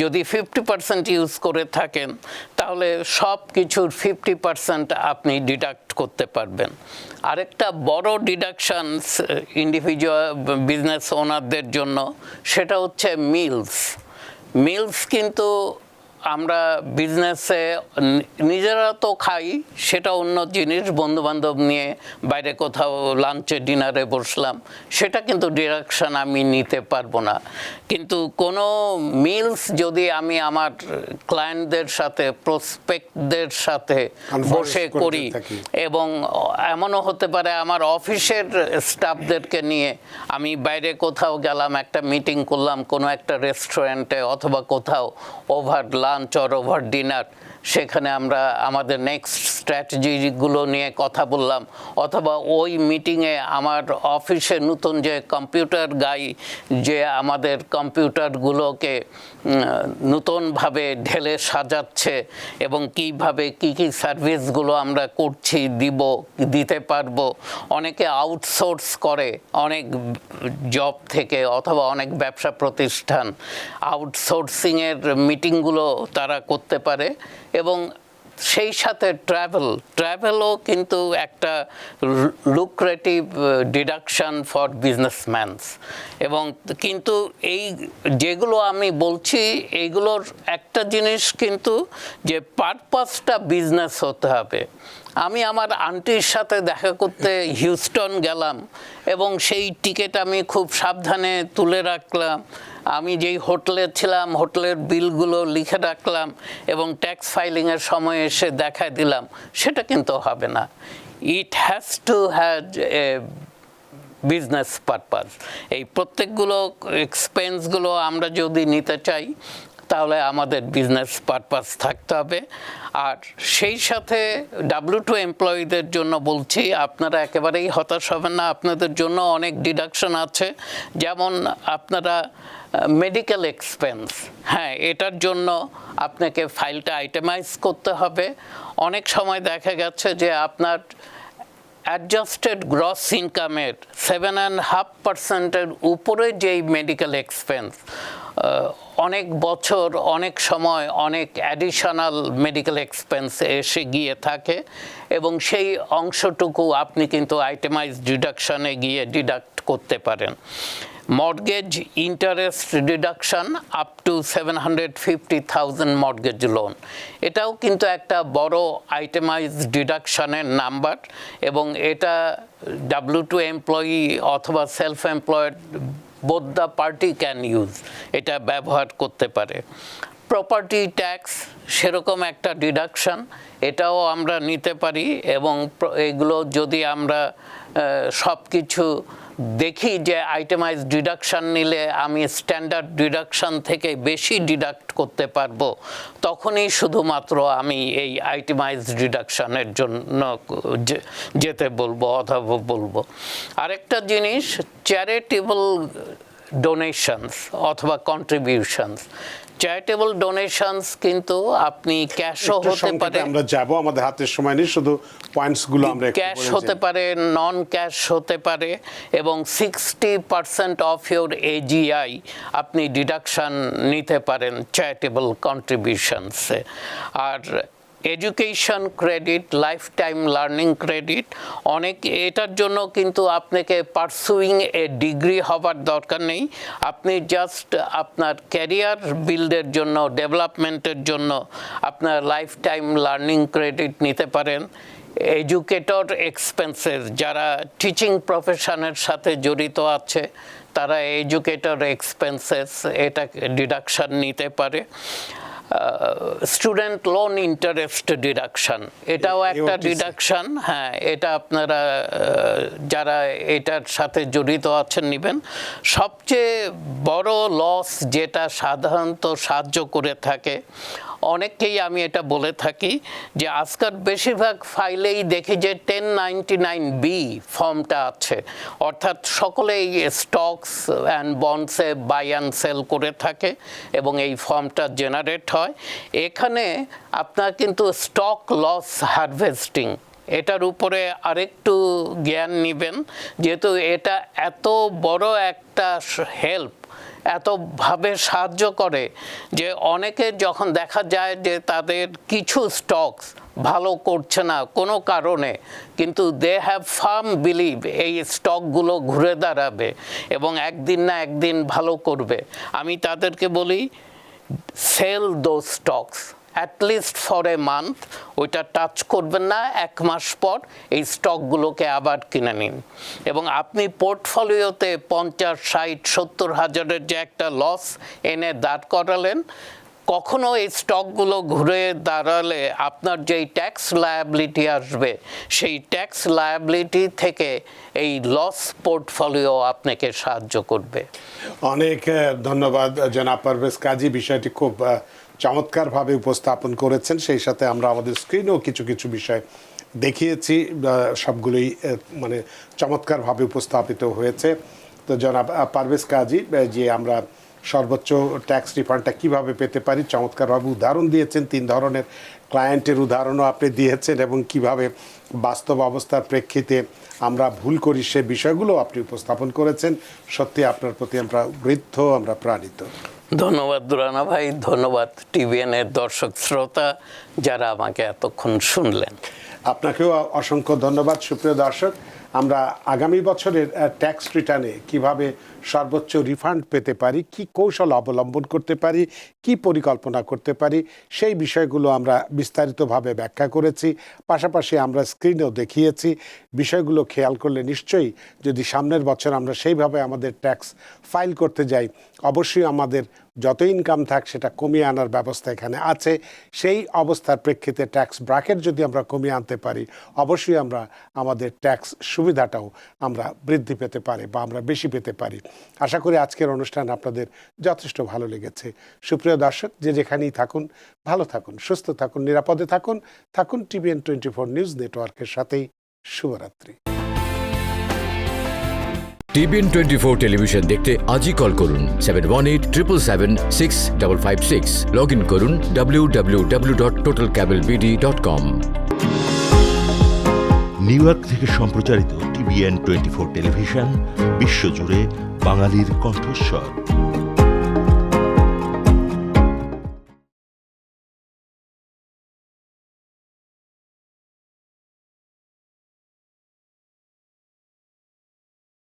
যদি 50% ইউজ করে থাকেন, তাহলে সব কিছুর 50% আপনি ডিডাক্ট করতে পারবেন। আরেকটা বড় ডিডাকশান ইন্ডিভিজুয়াল বিজনেস ওনারদের জন্য, সেটা হচ্ছে মিলস। কিন্তু আমরা বিজনেসে নিজেরা তো খাই, সেটা অন্য জিনিস, বন্ধুবান্ধব নিয়ে বাইরে কোথাও লাঞ্চে ডিনারে বসলাম, সেটা কিন্তু ডিরেকশন আমি নিতে পারবো না। কিন্তু কোনো মিলস যদি আমি আমার ক্লায়েন্টদের সাথে, প্রসপেক্টদের সাথে বসে করি, এবং এমনও হতে পারে আমার অফিসের স্টাফদেরকে নিয়ে আমি বাইরে কোথাও গেলাম, একটা মিটিং করলাম কোনো একটা রেস্টুরেন্টে অথবা কোথাও over lunch or over dinner, সেখানে আমরা আমাদের নেক্সট স্ট্র্যাটেজিগুলো নিয়ে কথা বললাম, অথবা ওই মিটিংয়ে আমার অফিসে নতুন যে কম্পিউটার গাই যে আমাদের কম্পিউটারগুলোকে নতুনভাবে ঢেলে সাজাচ্ছে এবং কীভাবে কী সার্ভিসগুলো আমরা করছি, দিতে পারবো। অনেকে আউটসোর্স করে অনেক জব থেকে, অথবা অনেক ব্যবসা প্রতিষ্ঠান আউটসোর্সিংয়ের মিটিংগুলো তারা করতে পারে। এবং সেই সাথে ট্রাভেলও কিন্তু একটা লুক্রেটিভ ডিডাকশন ফর বিজনেসম্যানস। এবং কিন্তু এই যেগুলো আমি বলছি, এইগুলোর একটা জিনিস কিন্তু যে পারপাসটা বিজনেস হতে হবে। আমি আমার আন্টির সাথে দেখা করতে হিউস্টন গেলাম, এবং সেই টিকিট আমি খুব সাবধানে তুলে রাখলাম, আমি যেই হোটেলে ছিলাম হোটেলের বিলগুলো লিখে রাখলাম, এবং ট্যাক্স ফাইলিংয়ের সময় এসে দেখায় দিলাম, সেটা কিন্তু হবে না। It has to have a business purpose. এই প্রত্যেকগুলো এক্সপেন্সগুলো আমরা যদি নিতে চাই তাহলে আমাদের বিজনেস পারপাস থাকতে হবে। আর সেই সাথে W2 এমপ্লয়ীদের জন্য বলছি, আপনারা একেবারেই হতাশ হবেন না, আপনাদের জন্য অনেক ডিডাকশন আছে। যেমন আপনারা মেডিকেল এক্সপেন্স, হ্যাঁ, এটার জন্য আপনাকে ফাইলটা আইটেমাইজ করতে হবে। অনেক সময় দেখা গেছে যে আপনার অ্যাডজাস্টেড গ্রস ইনকামের 7.5%-এর উপরে যেই মেডিকেল এক্সপেন্স, অনেক বছর অনেক সময় অনেক অ্যাডিশনাল মেডিকেল এক্সপেন্স এসে গিয়ে থাকে এবং সেই অংশটুকু আপনি কিন্তু আইটেমাইজ ডিডাকশনে গিয়ে ডিডাক্ট করতে পারেন। Mortgage interest deduction up to 750,000 mortgage loan, এটাও কিন্তু একটা বড় আইটেমাইজ ডিডাকশনের নাম্বার এবং এটা W2 এমপ্লয়ি অথবা self employed both the party can use, এটা ব্যবহার করতে পারে। প্রপার্টি ট্যাক্স সেরকম একটা ডিডাকশন, এটাও আমরা নিতে পারি এবং এগুলো যদি আমরা সব কিছু দেখি যে আইটেমাইজ ডিডাকশন নিলে আমি স্ট্যান্ডার্ড ডিডাকশন থেকে বেশি ডিডাক্ট করতে পারবো, তখনই শুধুমাত্র আমি এই আইটেমাইজ ডিডাকশনের জন্য যেতে বলবো অথবা বলবো। আরেকটা জিনিস, চ্যারিটেবল ডোনেশনস অথবা কন্ট্রিবিউশনস। চ্যারিটেবল ডোনেশনস কিন্তু আপনি ক্যাশও হতে পারে, আমরা যাব, আমাদের হাতের সময় নেই, শুধু পয়েন্টসগুলো আমরা ক্যাশ হতে পারে, নন ক্যাশ হতে পারে এবং 60% অফ ইউর AGI আপনি ডিডাকশন নিতে পারেন চ্যারিটেবল কন্ট্রিবিউশনসে। আর education credit, lifetime learning credit, অনেক এটার জন্য কিন্তু আপনাকে পারসুইং এ ডিগ্রি হবার দরকার নেই, আপনি জাস্ট আপনার ক্যারিয়ার বিল্ডের জন্য, ডেভেলপমেন্টের জন্য আপনার লাইফ টাইম লার্নিং ক্রেডিট নিতে পারেন। এডুকেটর এক্সপেন্সেস, যারা টিচিং প্রফেশনের সাথে জড়িত আছে তারা এডুকেটর এক্সপেন্সেস এটা ডিডাকশন নিতে পারে। স্টুডেন্ট লোন ইন্টারেস্ট ডিডাকশন, এটাও একটা ডিডাকশন, হ্যাঁ, এটা আপনারা যারা এটার সাথে জড়িত আছেন নেবেন। সবচেয়ে বড় লস যেটা সাধারণত সাহায্য করে থাকে, অনেককেই আমি এটা বলে থাকি যে আজকাল বেশিরভাগ ফাইলেই দেখি যে 1099B ফর্মটা আছে, অর্থাৎ সকলেই স্টকস অ্যান্ড বন্ডসে বাই অ্যান্ড সেল করে থাকে এবং এই ফর্মটা জেনারেট হয়। এখানে আপনার কিন্তু স্টক লস হারভেস্টিং, এটার উপরে আরেকটু জ্ঞান নেবেন, যেহেতু এটা এত বড় একটা হেল্প, এতভাবে সাহায্য করে যে অনেকে যখন দেখা যায় যে তাদের কিছু স্টকস ভালো করছে না কোনো কারণে, কিন্তু দে হ্যাভ ফার্ম বিলিভ এই স্টকগুলো ঘুরে দাঁড়াবে এবং একদিন না একদিন ভালো করবে, আমি তাদেরকে বলি sell those stocks at least for a month, ওইটা টাচ করবেন না, 1 মাস পর এই স্টকগুলোকে আবার কিনে নিন এবং আপনি পোর্টফোলিওতে 50, 60, 70 হাজারের যে একটা লস এনে দাঁড় করালেন, কখনো এই স্টকগুলো ঘুরে দাঁড়ালে আপনার যেই ট্যাক্স লায়াবিলিটি আসবে সেই ট্যাক্স লায়াবিলিটি থেকে এই লস পোর্টফোলিও আপনাকে সাহায্য করবে। অনেক ধন্যবাদ জনাব পারভেজ কাজী, বিষয়টি খুব চমৎকারভাবে উপস্থাপন করেছেন। সেই সাথে আমরা আমাদের স্ক্রিনেও কিছু কিছু বিষয় দেখিয়েছি, সবগুলোই মানে চমৎকারভাবে উপস্থাপিত হয়েছে। তো জনাব পারভেজ কাজী, যে আমরা সর্বোচ্চ ট্যাক্স রিফান্ডটা কীভাবে পেতে পারি চমৎকারভাবে উদাহরণ দিয়েছেন, 3 ধরনের ক্লায়েন্টের উদাহরণও আপনি দিয়েছেন এবং কিভাবে বাস্তব অবস্থার প্রেক্ষিতে আমরা ভুল করি সে বিষয়গুলো আপনি উপস্থাপন করেছেন। সত্যি আপনার প্রতি আমরা গৃহীত, আমরা প্রাণিত। ধন্যবাদ রানা ভাই, ধন্যবাদ TVN-এর দর্শক শ্রোতা যারা আমাকে এতক্ষণ শুনলেন। আপনাকেও অসংখ্য ধন্যবাদ। সুপ্রিয় দর্শক, আমরা আগামী বছরের ট্যাক্স রিটার্নে কিভাবে সর্বোচ্চ রিফান্ড পেতে পারি, কি কৌশল অবলম্বন করতে পারি, কি পরিকল্পনা করতে পারি, সেই বিষয়গুলো আমরা বিস্তারিতভাবে ব্যাখ্যা করেছি। পাশাপাশি আমরা স্ক্রিনেও দেখিয়েছি। বিষয়গুলো খেয়াল করলে নিশ্চয়ই যদি সামনের বছর আমরা সেইভাবে আমাদের ট্যাক্স ফাইল করতে যাই, অবশ্যই আমাদের যত ইনকাম থাক সেটা কমিয়ে আনার ব্যবস্থা এখানে আছে। সেই অবস্থার প্রেক্ষিতে ট্যাক্স ব্র্যাকেট যদি আমরা কমিয়ে আনতে পারি, অবশ্যই আমরা আমাদের ট্যাক্স সুবিধাটাও আমরা বৃদ্ধি পেতে পারি বা আমরা বেশি পেতে পারি। আশা করি আজকের অনুষ্ঠান আপনাদের যথেষ্ট ভালো লেগেছে। সুপ্রিয় দর্শক, যে যেখানেই থাকুন, ভালো থাকুন, সুস্থ থাকুন, নিরাপদে থাকুন। থাকুন TVN 24 নিউজ নেটওয়ার্কের সাথেই। শুভরাত্রি। TVN 24 টেলিভিশন দেখতে আজই কল করুন 7187776556। লগ ইন করুন www.totalcablebd.com। নিউ ইয়র্ক থেকে সম্প্রচারিত TVN 24 টেলিভিশন বিশ্বজুড়ে বাঙালির কণ্ঠস্বর।